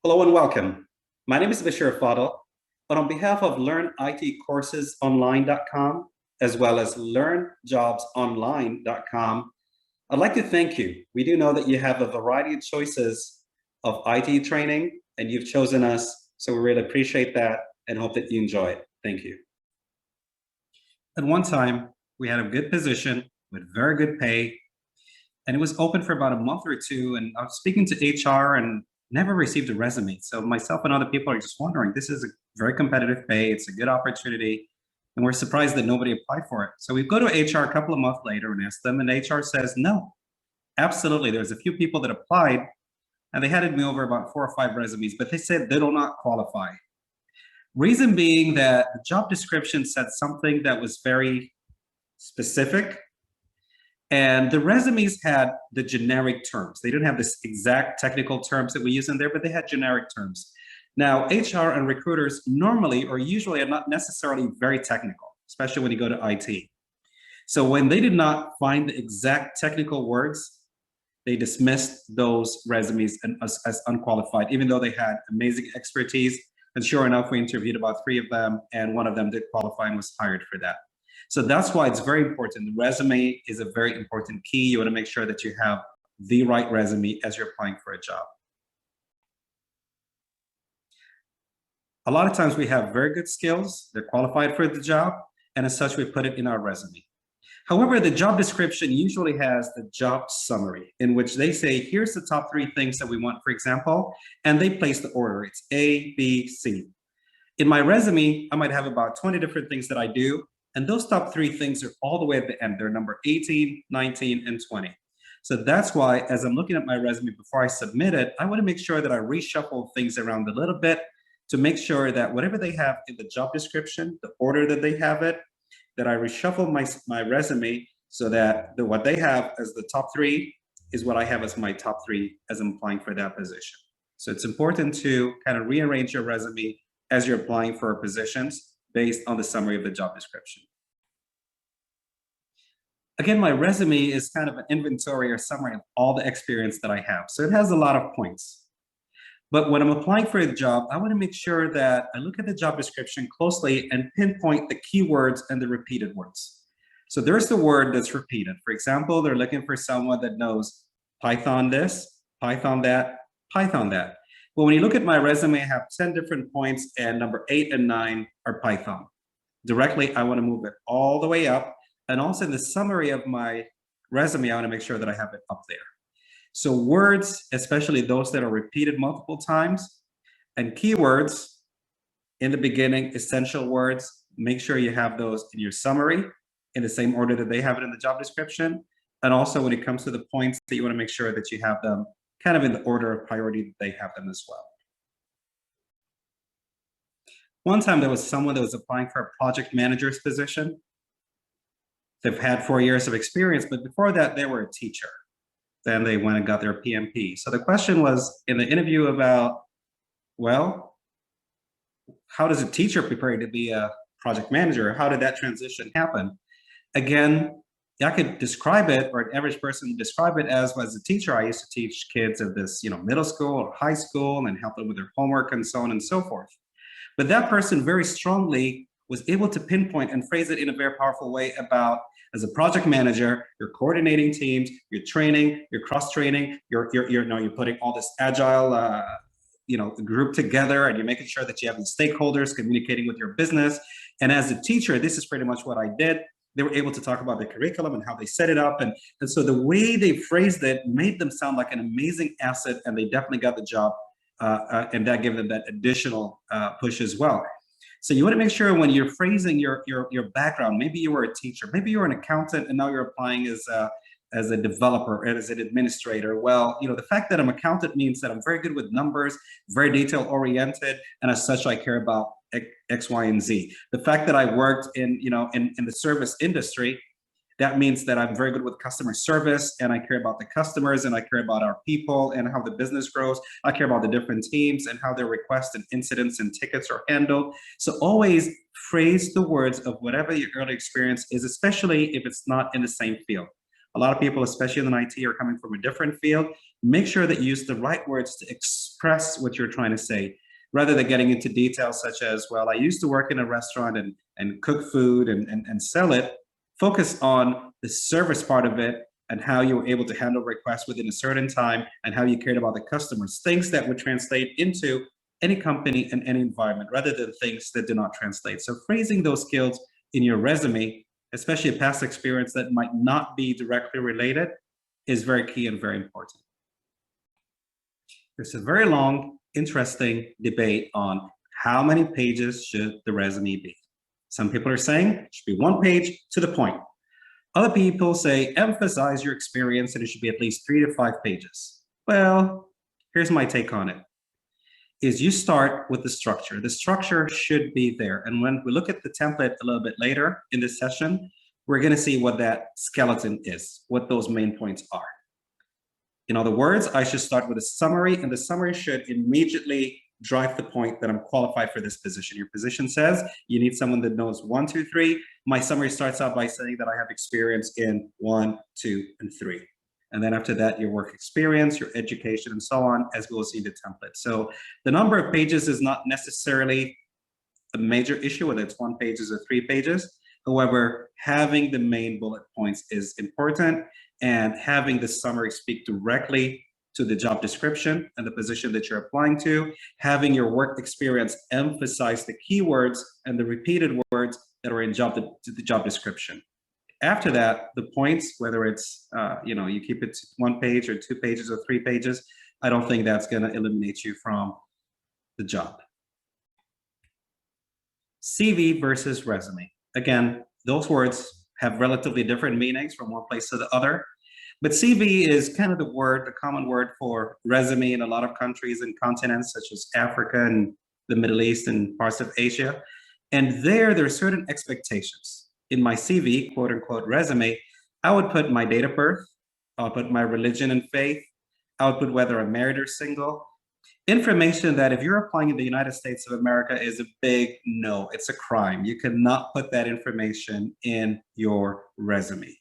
Hello and welcome. My name is Bashir Fadl, but on behalf of LearnITCoursesOnline.com, as well as LearnJobsOnline.com, I'd like to thank you. We do know that you have a variety of choices of IT training, and you've chosen us, so we really appreciate that and hope that you enjoy it. Thank you. At one time, we had a good position with very good pay, and it was open for about a month or two, and I was speaking to HR and never received a resume. So myself and other people are just wondering, this is a very competitive pay, it's a good opportunity, and we're surprised that nobody applied for it. So we go to HR a couple of months later and ask them, and HR says, no, absolutely. There's a few people that applied, and they handed me over about 4 or 5 resumes, but they said they do not qualify. Reason being that the job description said something that was very specific, and the resumes had the generic terms. They didn't have this exact technical terms that we use in there, but they had generic terms. Now, HR and recruiters normally or usually are not necessarily very technical, especially when you go to IT. So when they did not find the exact technical words, they dismissed those resumes as unqualified, even though they had amazing expertise. And sure enough, we interviewed about 3 of them, and one of them did qualify and was hired for that. So that's why it's very important. The resume is a very important key. You want to make sure that you have the right resume as you're applying for a job. A lot of times we have very good skills, they're qualified for the job, and as such, we put it in our resume. However, the job description usually has the job summary in which they say, here's the top 3 things that we want, for example, and they place the order. It's A, B, C. In my resume, I might have about 20 different things that I do, and those top 3 things are all the way at the end. They're number 18, 19, and 20. So that's why, as I'm looking at my resume before I submit it, I want to make sure that I reshuffle things around a little bit to make sure that whatever they have in the job description, the order that they have it, that I reshuffle my resume so that what they have as the top 3 is what I have as my top 3 as I'm applying for that position. So it's important to kind of rearrange your resume as you're applying for positions based on the summary of the job description. Again, my resume is kind of an inventory or summary of all the experience that I have. So it has a lot of points. But when I'm applying for a job, I want to make sure that I look at the job description closely and pinpoint the keywords and the repeated words. So there's the word that's repeated. For example, they're looking for someone that knows Python this, Python that, Python that. Well, when you look at my resume, I have 10 different points, and number 8 and 9 are Python. Directly, I want to move it all the way up. And also in the summary of my resume, I want to make sure that I have it up there. So words, especially those that are repeated multiple times, and keywords in the beginning, essential words, make sure you have those in your summary in the same order that they have it in the job description. And also when it comes to the points, that you want to make sure that you have them kind of in the order of priority that they have them as well. One time there was someone that was applying for a project manager's position. They've had 4 years of experience, but before that, they were a teacher. Then they went and got their PMP. So the question was in the interview about, well, how does a teacher prepare to be a project manager? How did that transition happen? Again, I could describe it, or an average person would describe it as a teacher. I used to teach kids of this, middle school or high school and help them with their homework and so on and so forth. But that person very strongly was able to pinpoint and phrase it in a very powerful way about, as a project manager, you're coordinating teams, you're training, you're cross-training, you're putting all this agile, group together, and you're making sure that you have the stakeholders communicating with your business. And as a teacher, this is pretty much what I did. They were able to talk about the curriculum and how they set it up. And so the way they phrased it made them sound like an amazing asset, and they definitely got the job. And that gave them that additional push as well. So you want to make sure when you're phrasing your background, maybe you were a teacher, maybe you're an accountant, and now you're applying as a developer, as an administrator. Well, the fact that I'm an accountant means that I'm very good with numbers, very detail oriented, and as such, I care about X, Y, and Z. The fact that I worked in the service industry, that means that I'm very good with customer service, and I care about the customers, and I care about our people and how the business grows. I care about the different teams and how their requests and incidents and tickets are handled. So always phrase the words of whatever your early experience is, especially if it's not in the same field. A lot of people, especially in IT, are coming from a different field. Make sure that you use the right words to express express what you're trying to say, rather than getting into details such as, well, I used to work in a restaurant and cook food and sell it. Focus on the service part of it and how you were able to handle requests within a certain time and how you cared about the customers, things that would translate into any company and any environment rather than things that do not translate. So phrasing those skills in your resume, especially a past experience that might not be directly related, is very key and very important. There's a very long, interesting debate on how many pages should the resume be. Some people are saying it should be 1 page to the point. Other people say emphasize your experience and it should be at least 3 to 5 pages. Well, here's my take on it. Is you start with the structure. The structure should be there. And when we look at the template a little bit later in this session, we're going to see what that skeleton is, what those main points are. In other words, I should start with a summary, and the summary should immediately drive the point that I'm qualified for this position. Your position says you need someone that knows 1, 2, 3. My summary starts out by saying that I have experience in 1, 2, and 3. And then after that, your work experience, your education, and so on, as we'll see in the template. So the number of pages is not necessarily a major issue, whether it's 1 page or 3 pages. However, having the main bullet points is important, and having the summary speak directly to the job description and the position that you're applying to, having your work experience emphasize the keywords and the repeated words that are in the job description. After that, the points, whether it's, you keep it to 1 page or 2 pages or 3 pages, I don't think that's going to eliminate you from the job. CV versus resume. Again, those words have relatively different meanings from one place to the other. But CV is kind of the common word for resume in a lot of countries and continents, such as Africa and the Middle East and parts of Asia. And there are certain expectations. In my CV, quote unquote, resume, I would put my date of birth, I would put my religion and faith, I would put whether I'm married or single. Information that if you're applying in the United States of America is a big no, it's a crime. You cannot put that information in your resume.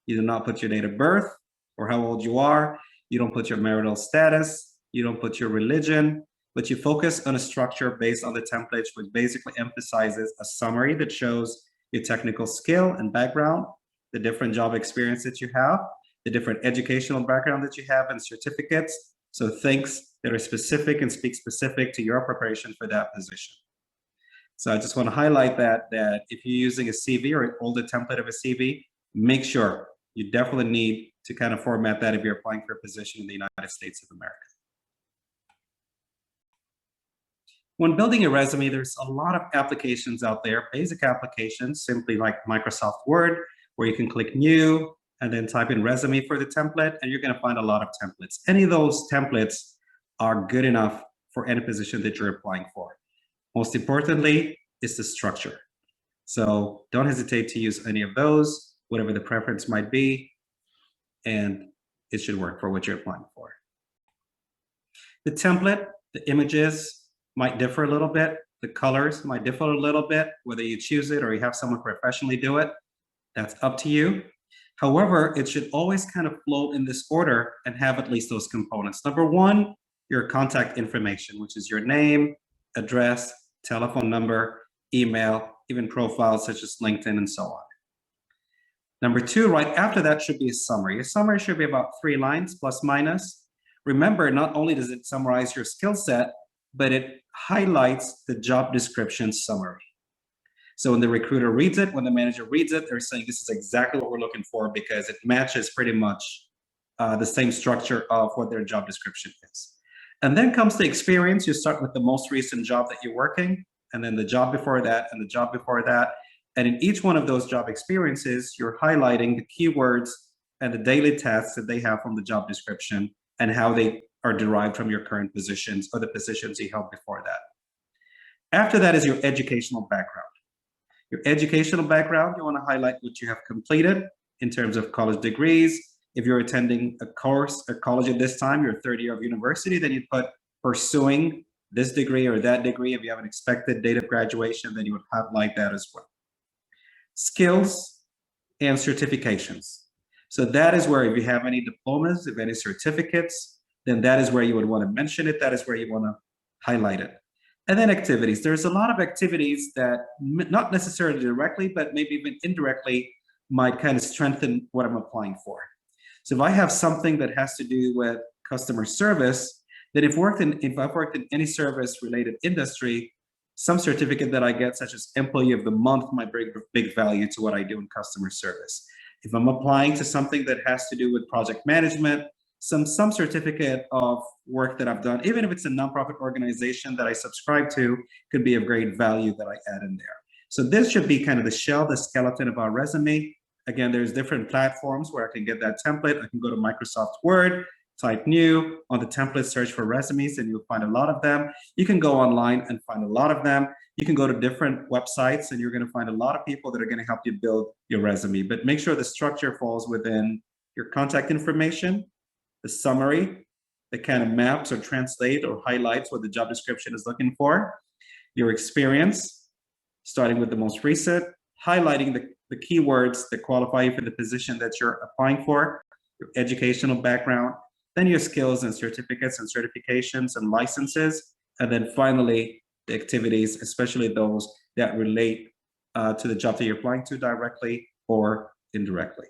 You do not put your date of birth or how old you are. You don't put your marital status. You don't put your religion, but you focus on a structure based on the template, which basically emphasizes a summary that shows your technical skill and background, the different job experience that you have, the different educational background that you have and certificates. So things that are specific and speak specific to your preparation for that position. So I just want to highlight that if you're using a CV or an older template of a CV, make sure you definitely need to kind of format that if you're applying for a position in the United States of America. When building a resume, there's a lot of applications out there, basic applications, simply like Microsoft Word, where you can click New and then type in resume for the template, and you're going to find a lot of templates. Any of those templates are good enough for any position that you're applying for. Most importantly, is the structure. So don't hesitate to use any of those, whatever the preference might be, and it should work for what you're applying for. The template, the images might differ a little bit. The colors might differ a little bit, whether you choose it or you have someone professionally do it. That's up to you. However, it should always kind of flow in this order and have at least those components. Number 1, your contact information, which is your name, address, telephone number, email, even profiles such as LinkedIn and so on. Number 2, right after that should be a summary. A summary should be about 3 lines plus minus. Remember, not only does it summarize your skill set, but it highlights the job description summary. So when the recruiter reads it, when the manager reads it, they're saying this is exactly what we're looking for because it matches pretty much the same structure of what their job description is. And then comes the experience. You start with the most recent job that you're working, and then the job before that, and the job before that. And in each one of those job experiences, you're highlighting the keywords and the daily tasks that they have from the job description and how they are derived from your current positions or the positions you held before that. After that is your educational background. Your educational background, you want to highlight what you have completed in terms of college degrees. If you're attending a course at college at this time, your third year of university, then you put pursuing this degree or that degree. If you have an expected date of graduation, then you would highlight that as well. Skills and certifications. So that is where if you have any diplomas, if any certificates, then that is where you would want to mention it. That is where you want to highlight it. And then activities. There's a lot of activities that not necessarily directly, but maybe even indirectly might kind of strengthen what I'm applying for. So if I have something that has to do with customer service, then if I've worked in any service related industry, some certificate that I get, such as Employee of the Month, might bring big value to what I do in customer service. If I'm applying to something that has to do with project management, some certificate of work that I've done, even if it's a nonprofit organization that I subscribe to, could be of great value that I add in there. So this should be kind of the shell, the skeleton of our resume. Again, there's different platforms where I can get that template. I can go to Microsoft Word, type new on the template, search for resumes, and you'll find a lot of them. You can go online and find a lot of them. You can go to different websites and you're going to find a lot of people that are going to help you build your resume, but make sure the structure falls within your contact information, the summary that kind of maps or translates or highlights what the job description is looking for, your experience, starting with the most recent, highlighting the keywords that qualify you for the position that you're applying for, your educational background, then your skills and certificates and certifications and licenses, and then finally the activities, especially those that relate to the job that you're applying to directly or indirectly.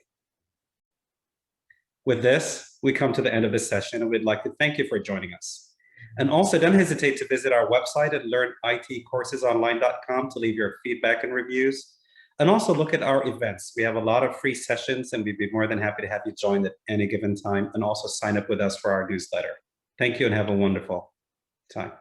With this, we come to the end of this session, and we'd like to thank you for joining us. And also, don't hesitate to visit our website at learnitcoursesonline.com to leave your feedback and reviews. And also look at our events. We have a lot of free sessions, and we'd be more than happy to have you join at any given time, and also sign up with us for our newsletter. Thank you and have a wonderful time.